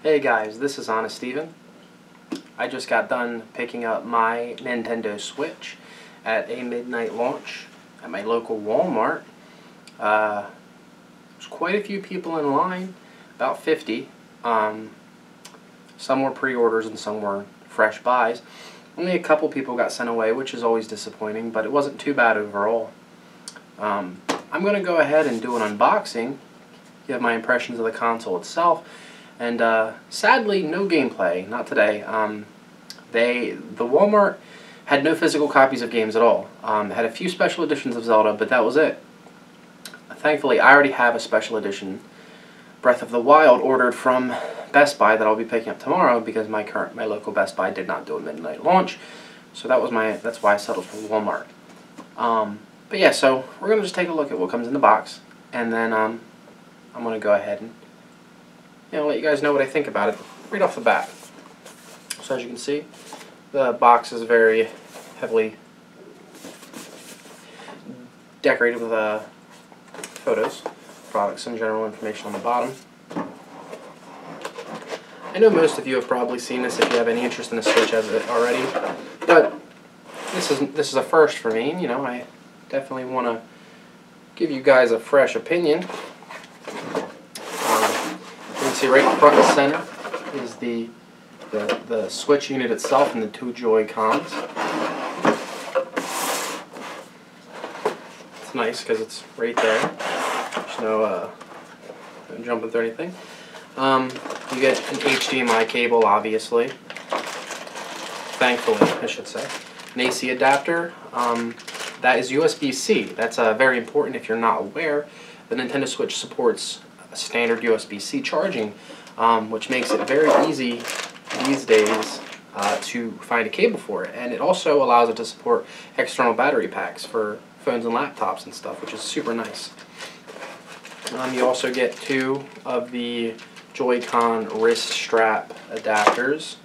Hey guys, this is Honest Steven. I just got done picking up my Nintendo Switch at a midnight launch at my local Walmart. There's quite a few people in line, about 50. Some were pre-orders and some were fresh buys. Only a couple people got sent away, which is always disappointing, but it wasn't too bad overall. I'm going to go ahead and do an unboxing, give my impressions of the console itself, and sadly, no gameplay, not today. The Walmart had no physical copies of games at all. Had a few special editions of Zelda, but that was it. Thankfully, I already have a special edition Breath of the Wild ordered from Best Buy that I'll be picking up tomorrow because my local Best Buy did not do a midnight launch, so that's why I settled for Walmart. But yeah, so we're gonna just take a look at what comes in the box, and then I'm gonna go ahead and let you guys know what I think about it right off the bat. So as you can see, the box is very heavily decorated with photos, products, and general information on the bottom. I know most of you have probably seen this if you have any interest in the Switch as it already, but this is a first for me. I definitely want to give you guys a fresh opinion. You can see right front and center is the Switch unit itself and the two Joy-Cons. It's nice because it's right there. There's no jumping through anything. You get an HDMI cable, obviously. Thankfully, I should say. An AC adapter. That is USB-C. That's very important if you're not aware. The Nintendo Switch supports standard USB-C charging, which makes it very easy these days to find a cable for it. And it also allows it to support external battery packs for phones and laptops and stuff, which is super nice. You also get two of the Joy-Con wrist strap adapters.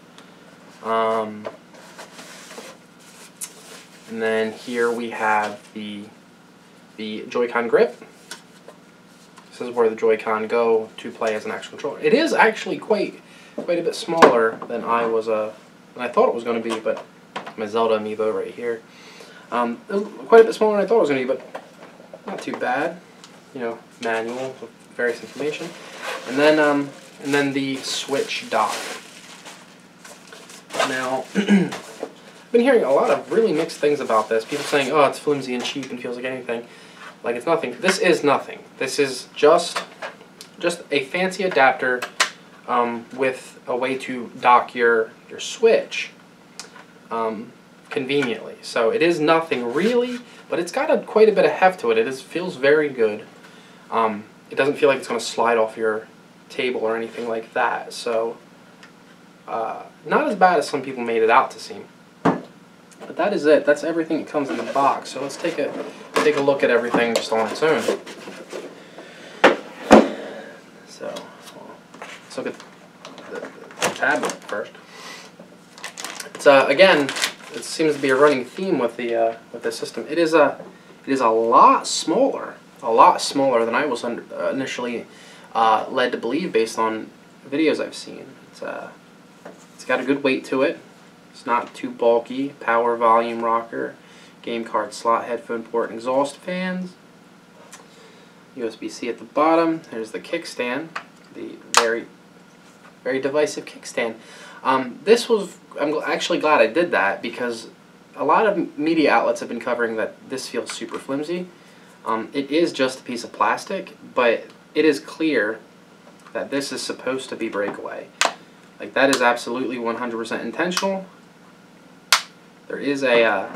And then here we have the Joy-Con grip. This is where the Joy-Con go to play as an actual controller. It is actually quite a bit smaller than I thought it was going to be, but my Zelda amiibo right here. Quite a bit smaller than I thought it was going to be, but not too bad. Manual with various information, and then the Switch dock. Now, I've been hearing a lot of really mixed things about this. People saying, "Oh, it's flimsy and cheap and feels like anything." Like it's nothing. This is nothing. This is just a fancy adapter with a way to dock your Switch conveniently. So it is nothing really, but it's got quite a bit of heft to it. It feels very good. It doesn't feel like it's going to slide off your table or anything like that. So not as bad as some people made it out to seem. But that is it. That's everything that comes in the box. So let's take a look at everything just on its own. So let's look at the tablet first. It's again, it seems to be a running theme with the system. It is a lot smaller than I was initially led to believe based on videos I've seen. It's got a good weight to it. It's not too bulky. Power volume rocker, game card slot, headphone port, and exhaust fans. USB-C at the bottom. There's the kickstand, the very, very divisive kickstand. I'm actually glad I did that because a lot of media outlets have been covering that this feels super flimsy. It is just a piece of plastic, but it is clear that this is supposed to be breakaway. Like that is absolutely 100% intentional. There is a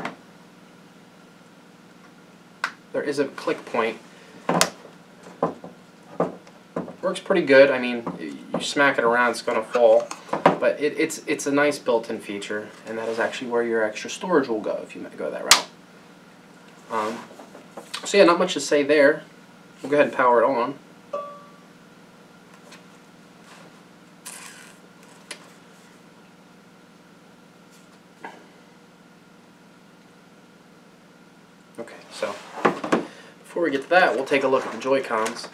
click point. Works pretty good. I mean, you smack it around, it's gonna fall. But it's a nice built-in feature, and that is actually where your extra storage will go if you go that route. So yeah, not much to say there. We'll go ahead and power it on. Okay, so before we get to that, we'll take a look at the Joy-Cons.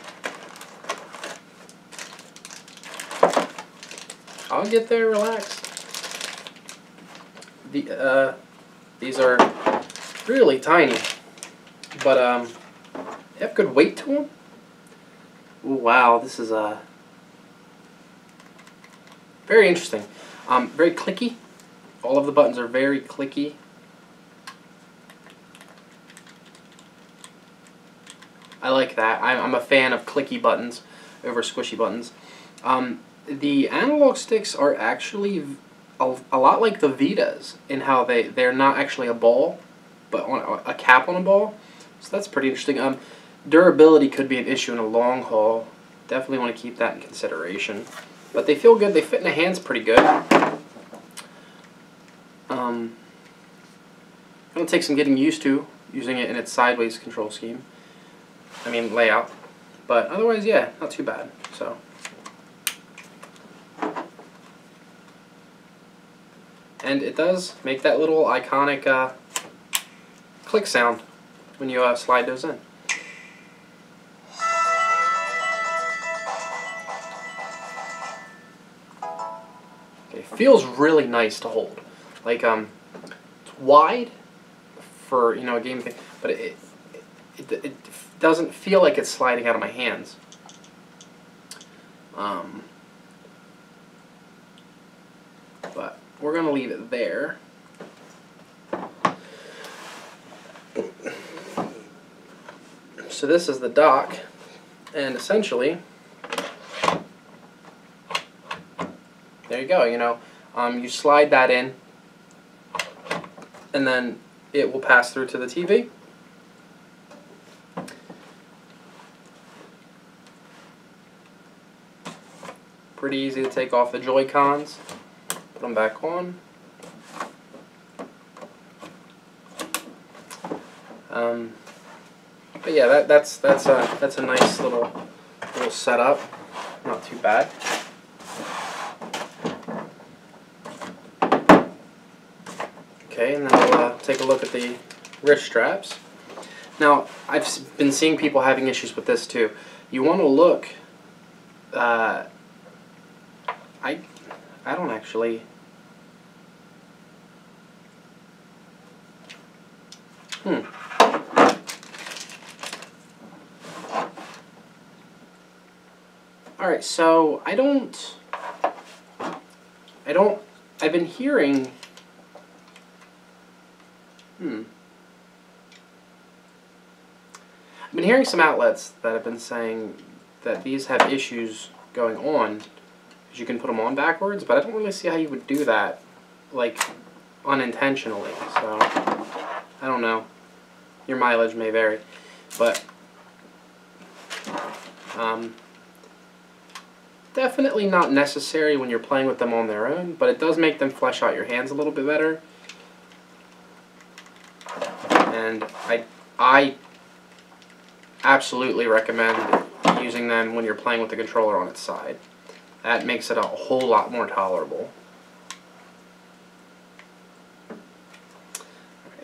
I'll get there, relax. These are really tiny, but they have good weight to them. Ooh, wow, this is very interesting. Very clicky. All of the buttons are very clicky. I like that. I'm a fan of clicky buttons over squishy buttons. The analog sticks are actually a lot like the Vitas in how they're not actually a ball, but on a cap on a ball. So that's pretty interesting. Durability could be an issue in a long haul. Definitely want to keep that in consideration. But they feel good. They fit in the hands pretty good. It'll take some getting used to using it in its sideways control scheme. I mean layout. But otherwise, yeah, not too bad. So. And it does make that little iconic click sound when you slide those in. It feels really nice to hold. Like it's wide for a game thing, but it doesn't feel like it's sliding out of my hands. But we're gonna leave it there. So this is the dock, and essentially, there you go. You slide that in, and then it will pass through to the TV. Pretty easy to take off the Joy-Cons, put them back on. But yeah, that's a nice little setup. Not too bad. Okay, and then we'll take a look at the wrist straps. Now, I've been seeing people having issues with this too. You want to look. I don't actually. Alright, so I've been hearing, I've been hearing some outlets that have been saying that these have issues going on, because you can put them on backwards, but I don't really see how you would do that, like, unintentionally, so, I don't know. Your mileage may vary, but, definitely not necessary when you're playing with them on their own, but it does make them flesh out your hands a little bit better. And I absolutely recommend using them when you're playing with the controller on its side. That makes it a whole lot more tolerable.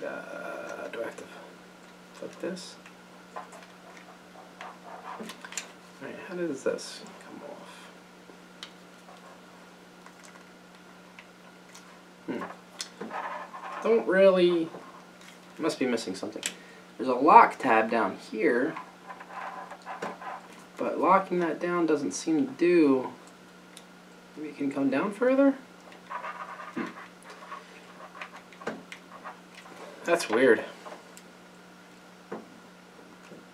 Alright, do I have to flip this? Alright, how does this come off? Don't really, must be missing something. There's a lock tab down here, but locking that down doesn't seem to do. Maybe it can come down further? That's weird.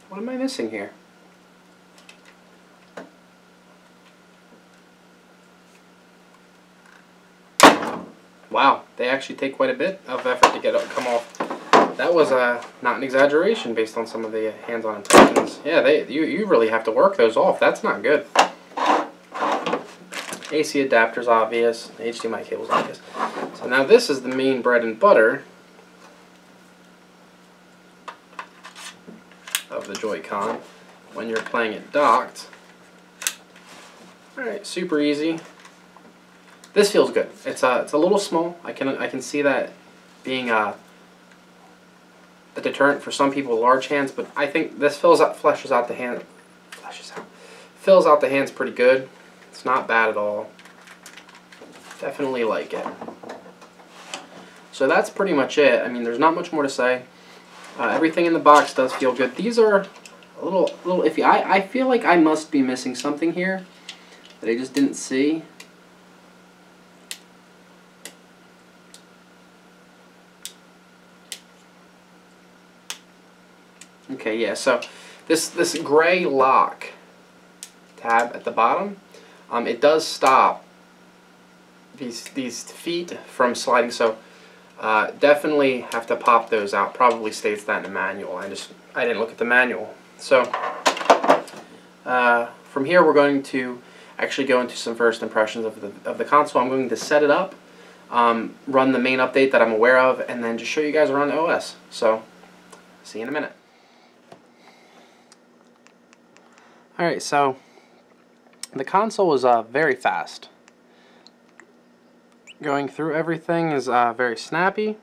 What am I missing here? Wow, they actually take quite a bit of effort to get it come off. That was not an exaggeration based on some of the hands-on impressions. Yeah, you really have to work those off. That's not good. AC adapter's obvious. HDMI cable's obvious. So now this is the main bread and butter of the Joy-Con when you're playing it docked. Alright, super easy. This feels good. It's a little small. I can see that being a deterrent for some people with large hands, but I think this fills out the hands pretty good. It's not bad at all. Definitely like it. So that's pretty much it. I mean, there's not much more to say. Everything in the box does feel good. These are a little iffy. I feel like I must be missing something here that I just didn't see. Okay, yeah, so this gray lock tab at the bottom, it does stop these feet from sliding, so definitely have to pop those out. Probably states that in the manual. I didn't look at the manual. So from here we're going to actually go into some first impressions of the console. I'm going to set it up, run the main update that I'm aware of, and then just show you guys around the OS. So see you in a minute. Alright, so the console is very fast. Going through everything is very snappy.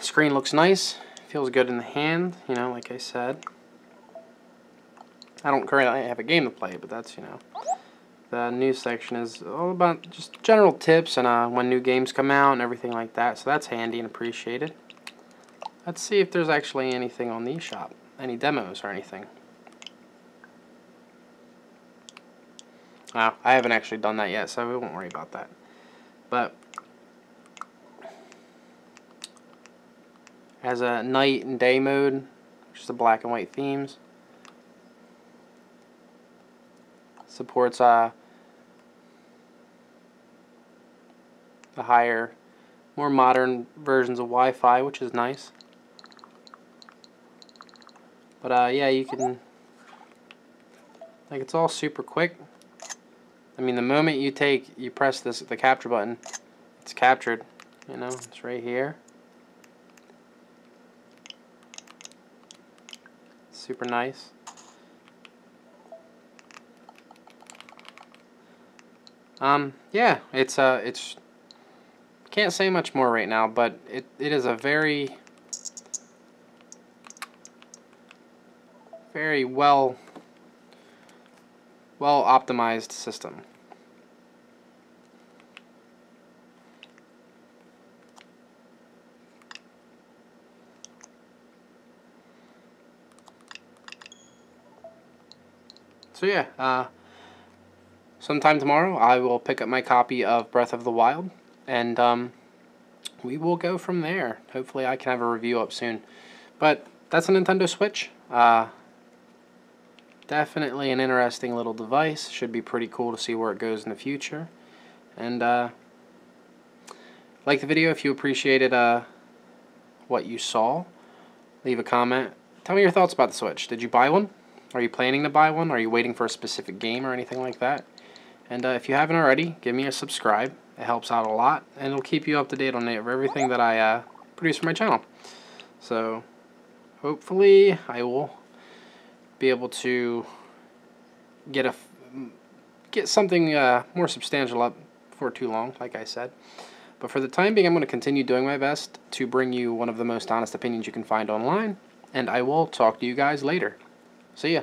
Screen looks nice, feels good in the hand, you know, like I said. I don't currently have a game to play, but that's, you know. The news section is all about just general tips and when new games come out and everything like that, so that's handy and appreciated. Let's see if there's actually anything on the eShop, any demos or anything. I haven't actually done that yet, so we won't worry about that. But has a night and day mode, which is the black and white themes. Supports the higher, more modern versions of Wi-Fi, which is nice. But yeah, you can, like, it's all super quick. I mean, the moment you press the capture button, it's captured. You know, it's right here. Super nice. Yeah, it's can't say much more right now, but it is a very well optimized system. So yeah, sometime tomorrow I will pick up my copy of Breath of the Wild, and we will go from there. Hopefully I can have a review up soon. But that's a Nintendo Switch. Definitely an interesting little device. Should be pretty cool to see where it goes in the future. And like the video if you appreciated what you saw. Leave a comment. Tell me your thoughts about the Switch. Did you buy one? Are you planning to buy one? Are you waiting for a specific game or anything like that? And if you haven't already, give me a subscribe. It helps out a lot, and it'll keep you up to date on everything that I produce for my channel. So hopefully I will be able to get something more substantial up for too long, like I said. But for the time being, I'm going to continue doing my best to bring you one of the most honest opinions you can find online, and I will talk to you guys later. See ya.